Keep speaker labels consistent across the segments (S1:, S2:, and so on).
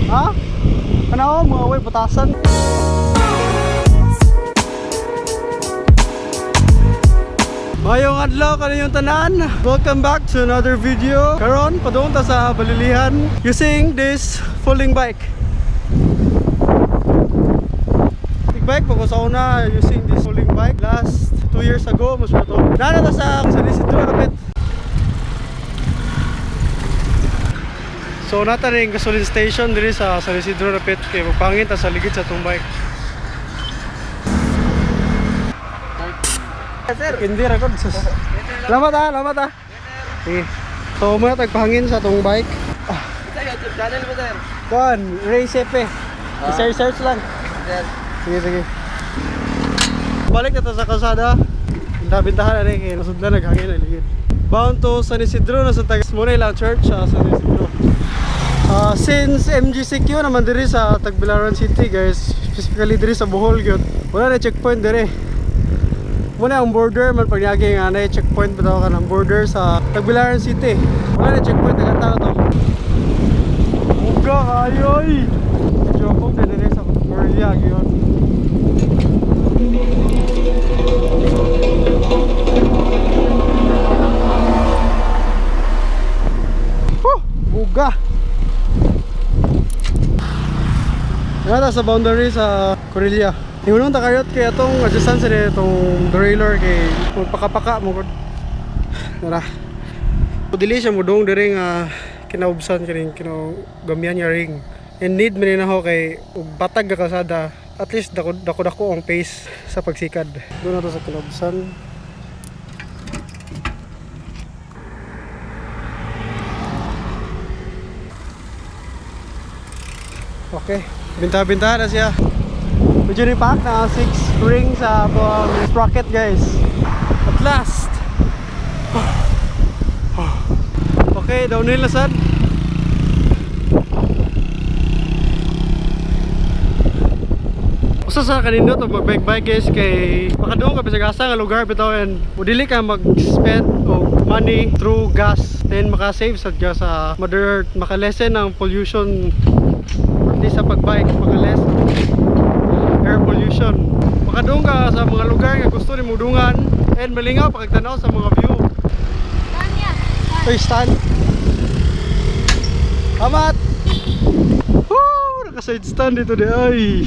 S1: Ha? Ano mga way putasan. Mayong adlaw kaniyong tanan. Welcome back to another video. Karon padung ta sa Balilihan using this folding bike. Bike po ko sa una using this folding bike last 2 years ago mas pa to. Nana ta sa San Isidro kapit. So nata ring gasoline station diri sa San Isidro kapit kay magpangin ta sa ligid sa tong bike. Sir, hindi record. Salamat ha. Sige. So muna tagpangin sa tong bike.
S2: Sa YouTube channel mo sir.
S1: Kuan, Race Epe. Search lang. Sige. Balik na sa kalsada. Bintahan na rin kayo. Nasudlan naghangin na ligid. Bound to San Isidro na sa tagas muna ilang church sa San Isidro. Since MGCQ naman diri sa Tagbilaran City guys, specifically diri sa Bohol gyud. Wala na checkpoint diri. Muna ang border man pagyagi nga na checkpoint bitaw ka ng border sa Tagbilaran City. Wala na checkpoint nagata to. Uga kayoy. Jobog na diri sa Korea gyud. Buga. Nata sa boundary sa Korea. Yung ta kayot kay atong adjustan sa itong derailleur kay magpakapaka mo gud. Nara. Dili siya mudong diri nga kinaubsan kining kinagamihan niya ring. And need man na ho kay ug batag ka kalsada. At least dako ang pace sa pagsikad. Doon na to sa kinaubsan. Okay, binta-binta na siya. Medyo ni-pack na 6 rings sa sprocket guys. At last. Okay, downhill na sad. Usa sa kanindot ang mag-bike guys kay makadung ka bisag asa nga lugar bitaw and dili ka mag-spend og money through gas. Then maka-save sad ka sa Mother Earth, maka-lessen ang pollution di sa pagbike, maka-less air pollution. Makadung ka sa mga lugar nga gusto ni mudungan and malingaw pagtanaw sa mga view. Stand. Amat. Woo! Naka-side stand dito di ay.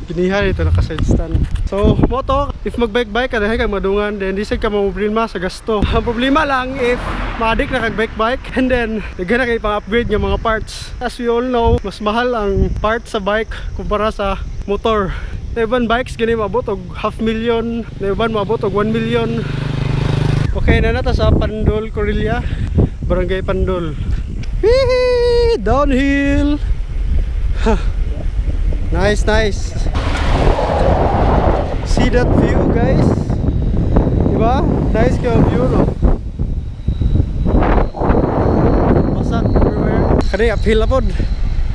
S1: Ginihan ito naka-side stand. So, moto, if mag-bike-bike ka dahil kang madungan, then di ka problema sa gasto. Ang problema lang if ma-addict na kag-bike-bike and then naghan na kayo pang-upgrade ng mga parts. As we all know, mas mahal ang parts sa bike kumpara sa motor. Na ibang bikes gani maabot og 500,000, na ibang maabot og 1 million. Okay, na nata sa Pandol, Corelia, Barangay Pandol. Hihi! Downhill! Nice. See that view guys? Diba? Nice ka view no? Masak everywhere. Kani uphill na pod.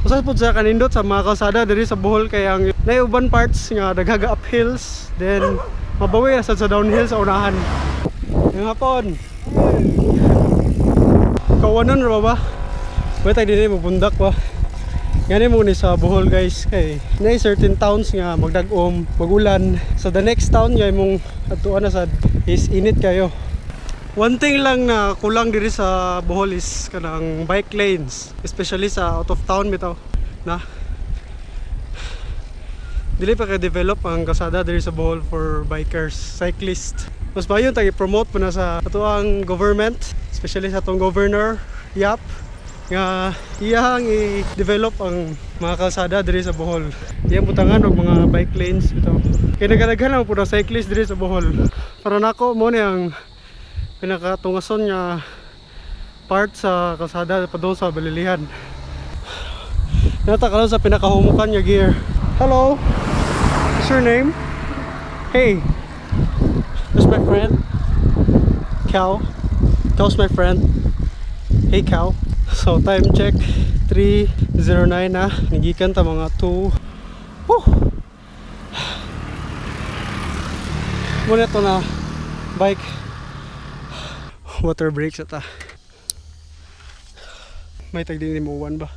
S1: Usas pod sa kanindot sa mga kalsada diri sa Bohol kay ang naiuban parts nga daghaga uphills then mabawi na sa downhill sa unahan. Yung hapon. Kawanon ra ba? Wait ay dinhi mabundak ba? Gani mo ni sa Bohol guys kay na certain towns nga magdag-om, magulan. So the next town nga imong atuan na sad is init kayo. One thing lang na kulang diri sa Bohol is kanang bike lanes, especially sa out of town bitaw na. Dili pa kay develop ang kalsada diri sa Bohol for bikers, cyclists. Mas mayon ta i-promote pa na sa atuang government, especially sa atong governor, Yap, nga iyang i-develop ang mga kalsada diri sa Bohol. Iyang butangan og mga bike lanes bitaw. Kay nagdaghan na po na cyclist diri sa Bohol. Para nako mo ni ang pinakatungason nga part sa kalsada padung sa Balilihan. Nata karon sa pinakahumukan nga gear. Hello. What's your name? Hey. That's my friend. Cow. Cow's my friend. Hey Cow. So time check 3:09 na. Nagikan ta mga 2. Muna ito na bike. Water breaks ata. May tagding ni mo 1 ba?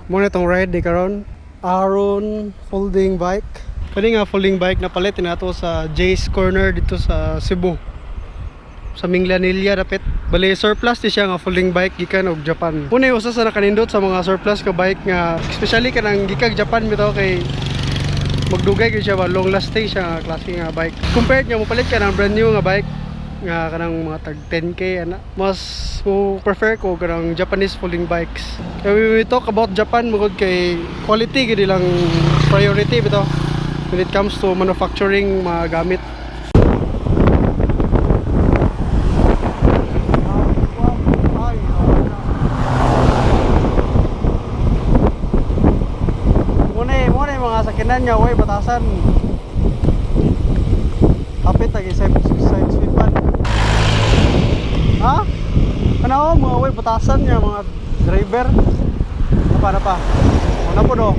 S1: Muna itong ride di karon. Aron folding bike. Kani nga folding bike na palit nato sa Jay's Corner dito sa Cebu. Sa Minglanilla dapit. Bali surplus di siya nga folding bike gikan og Japan. Muna usa sa nakanindot sa mga surplus ka bike nga especially kanang gikag Japan bitaw kay magdugay gyud siya ba long lasting siya nga klase nga bike. Compared nga mo palit ka ng brand new nga bike nga kanang mga tag 10k ana, mas mo prefer ko kanang Japanese folding bikes. Kaya we talk about Japan mugod kay quality gid lang priority bitaw when it comes to manufacturing mga gamit. Muna yung mga sakinan niya, way batasan. Kapit lagi side sweep pan. Ha? Ano mga way batasan niya mga driver. Apa pa? Ano po do?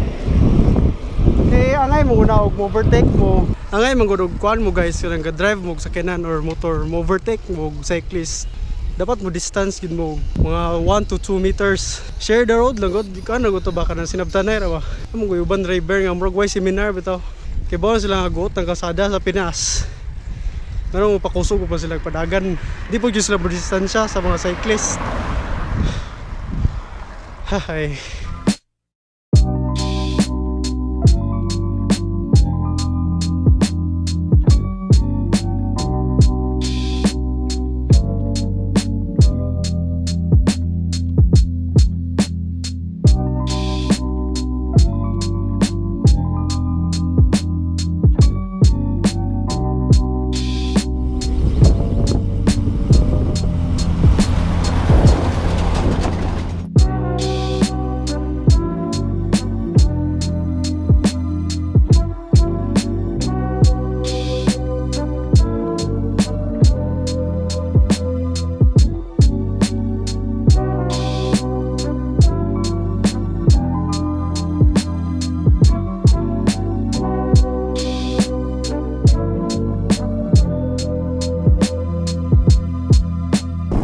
S1: Okay, angay mo una og overtake mo. Angay mangudog kuan mo guys, kanang ga-drive mo sakinan or motor, mo overtake mo cyclist. Dapat mo distance gid mo mga 1 to 2 meters. Share the road lang gud. Di ka na to ba kanang sinabtanay ra ba? Amo go uban driver nga murag way seminar bitaw. Kay bawon sila nga guot ng kalsada sa Pinas. Ngano mo pakusog pa sila padagan. Di po gyud sila distansya sa mga cyclists. Hay.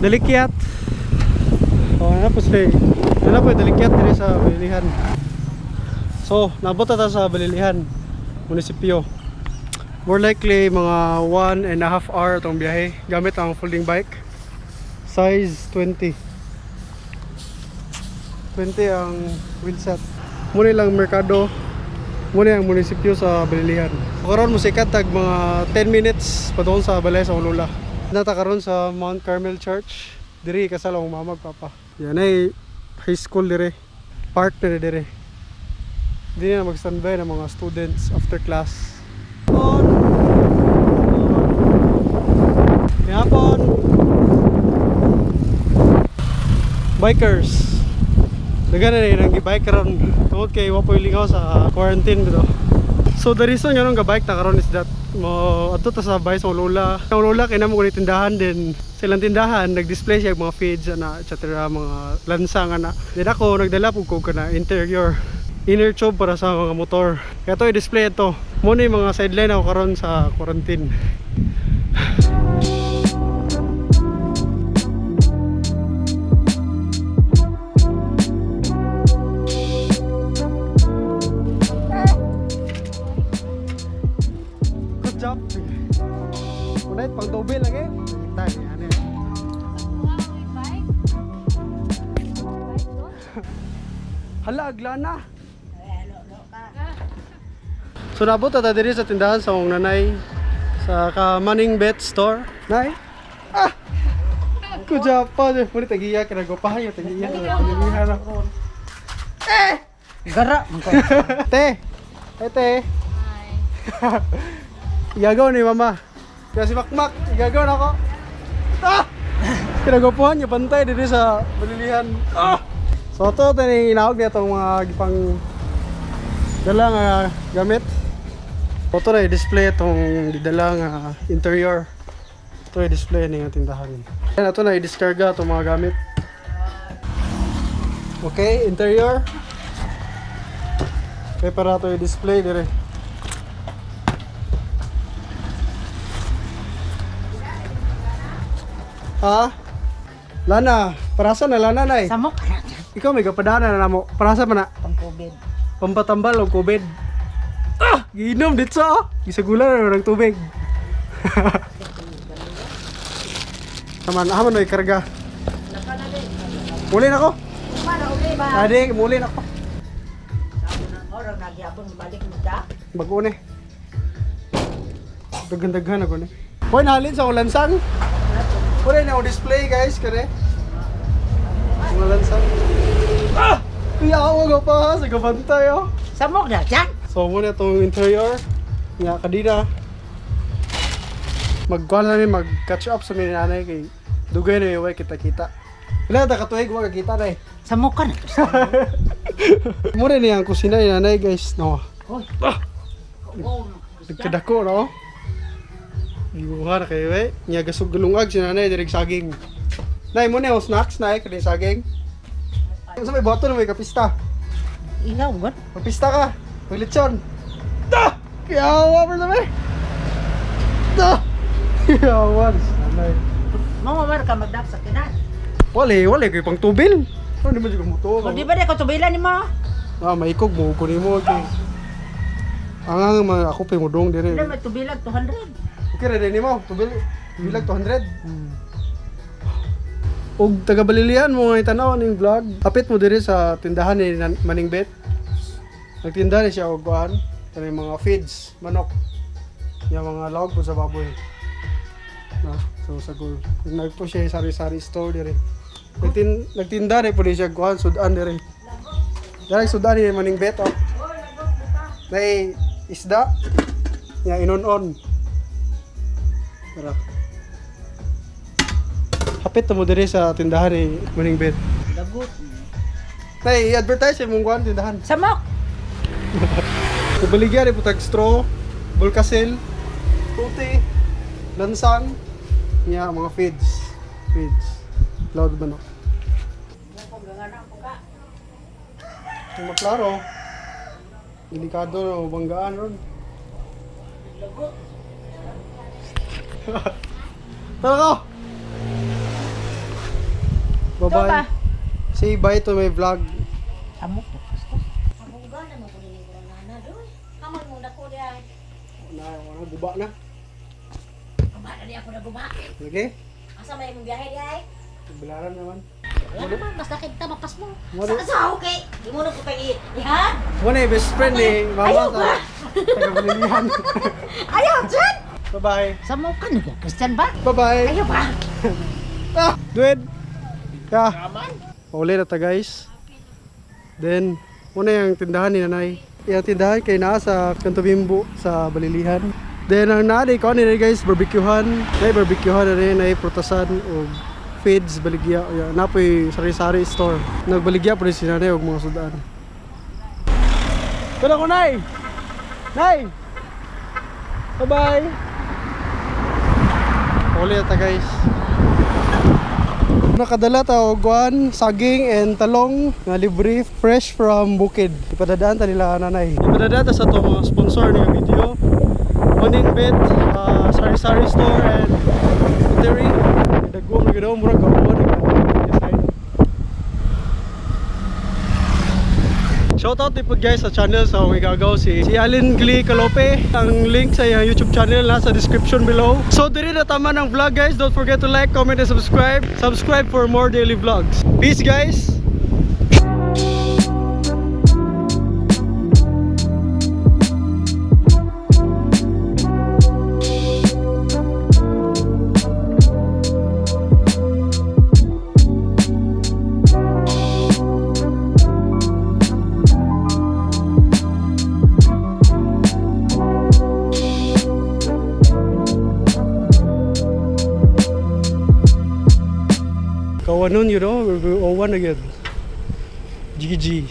S1: Dalikyat. Oh, ano po sila? Ano po dalikyat diri sa Balilihan. So, nabot ta sa Balilihan munisipyo. More likely mga 1.5 hour tong biyahe gamit ang folding bike. Size 20. 20 ang wheelset. Muna lang merkado. Muna ang munisipyo sa Balilihan. Karon mo sikat tag mga 10 minutes padung sa balay sa Ulula. Nata karon sa Mount Carmel Church. Diri kasal ang mama papa. Yan ay high school dire. Park dire. Dili na mag-standby ng mga students after class. Yapon. Bikers. Dagan na nang gi-bike karon. Tungod kay wa poy lingaw sa quarantine bitaw. So the reason nga nung ga-bike ta karon is that mo adto ta sa bay sa Ulula. Sa Ulula kay namo ni tindahan din. Sa ilang tindahan nag-display siya mga feeds ana etc. mga lansang ana. Then ako nagdala pug ko kana interior inner tube para sa mga motor. Kaya to i-display ito. Mo ni mga sideline ako karon sa quarantine. Kunait pang doble lagi. Kita ni ane. Hala aglana. So nabot ta diri sa tindahan sa mong nanay sa MANINNG BETH store. Nay. Ah. Kuja pa de puri tagiya kana gopahan yo tagiya. Balilihan ako.
S2: Gara man ko.
S1: Te. Te. Hi. Igagaw ni mama. Kaya si Makmak, igagaw na ako. Ah! Kinagupuhan niya bantay dito sa Balilihan. Ah! So ito yung inawag niya itong mga gipang dala nga gamit. Ito na i-display itong didala nga interior. Ito i-display ng tindahan. Ito na i-discarga itong mga gamit. Okay, interior. Okay, para ito i-display dire. Ha? Lana, para saan na lana na eh?
S2: Samok.
S1: Ikaw may kapadana na mo. Para sa mana?
S3: Pang-COVID.
S1: Pampatambal o COVID. Ah! Giinom dito sa gisagulan na ng tubig. Aman may karga. Muli na ko.
S3: Para okay ba?
S1: Adi, muli na ko.
S3: Sabi na oras nagyapon balik mo da.
S1: Bago ni. Daghan-daghan ako ni. Hoy, nahalin sa ulansang. Wala na display guys, kare. Ulansang. Ah! Iyawa ka pa sa gabantay oh.
S3: Samok na dyan.
S1: So muna itong interior. Nga kadina. Magkuhan na rin, mag-catch up sa mga nanay kay dugay na yung kita-kita. Wala na katuig, wag kita na eh.
S3: Samok ka na.
S1: Muna niya ang kusina ni nanay guys. No.
S3: Hoy.
S1: Nagkadako no. Iuha na kayo eh. Niya gasog galungag si nanay direk saging. Nay, muna yung snacks na eh, kaya saging. Kung sa may boto na may kapista.
S3: Ilaw, what?
S1: Kapista ka. May lechon. Da! Kiyawa pa naman. Da! Kiyawa. Nanay.
S3: Mamamar ka magdap sa kinan.
S1: Wala kayo pang tubil. Ano naman yung motor?
S3: O di ba di ko tubilan ni mo?
S1: Ah, maikog mo kunin mo okay. Ang mga ako pa mo dong dire.
S3: Hindi may tubilan 200.
S1: Okay ra din mo. Bilag 200. Og taga Balilihan mo nga tanaw ning vlog. Apit mo dire sa tindahan ni Maning BETH. Nagtinda ni siya og kuan, kanang mga feeds, manok. Yung mga log po sa baboy. Na, so sagol. Nagpo siya sari-sari store dire. Nagtinda rin po rin siya kuhan, sudan rin. Dahil sudan ni Maning BETH oh. May isda. Yang inon-on. Tara. Hapit na mo diri sa tindahan ni Maning BETH.
S3: Lagot.
S1: Nay, i-advertise yung mong kuhan, tindahan.
S3: Samok.
S1: Baligyan rin po tag straw, bulkasil, puti, lansang, niya mga feeds. Loud ba no? Kung maklaro, delikado no, banggaan ron. Tara ko! Bye-bye. Say bye to my vlog.
S3: Samok.
S1: Wala, guba na.
S3: Guba na di ako na guba.
S1: Lagi?
S3: Asa may mong biyahe di ay?
S1: Bilaran naman.
S3: Wala naman, basta kita mapas mo.
S1: Wala.
S3: Sa okay. Di mo na ko kay ihan.
S1: Wala eh, best friend eh. Mama
S3: Ayaw
S1: sa
S3: ba?
S1: taga-Balilihan.
S3: Ayaw, Jen!
S1: Bye-bye.
S3: Samok ka na, Christian ba?
S1: Bye-bye.
S3: Ayaw ba?
S1: Ah, duwed. Yeah. Pauli na ta guys. Then, muna yung tindahan ni nanay. Yung tindahan kay naa sa Cantomimbo sa Balilihan. Then, ang naday ko ni guys, barbecuehan. Nay barbecuehan na rin, nay prutasan o feeds, baligya. Napoy sari-sari store. Nagbaligya po rin si nanay og mga sudan. Kuna ko, nay! Nay! Bye-bye! Pauli na ta guys. Nakadala ta og guan, saging and talong nga libre fresh from bukid. Ipadadaan ta nila nanay. Ipadadaan ta sa to mga sponsor ni video. Maning BETH, sari-sari store and diri. Dagom na gadaw murag gawa ni. Shoutout din po guys sa channel sa akong igagaw si Glee Kalope. Ang link sa iyang YouTube channel nasa description below. So diri na tama ng vlog guys. Don't forget to like, comment, and subscribe. Subscribe for more daily vlogs. Peace guys! Kawanon, you know, we're 0-1 again. GG.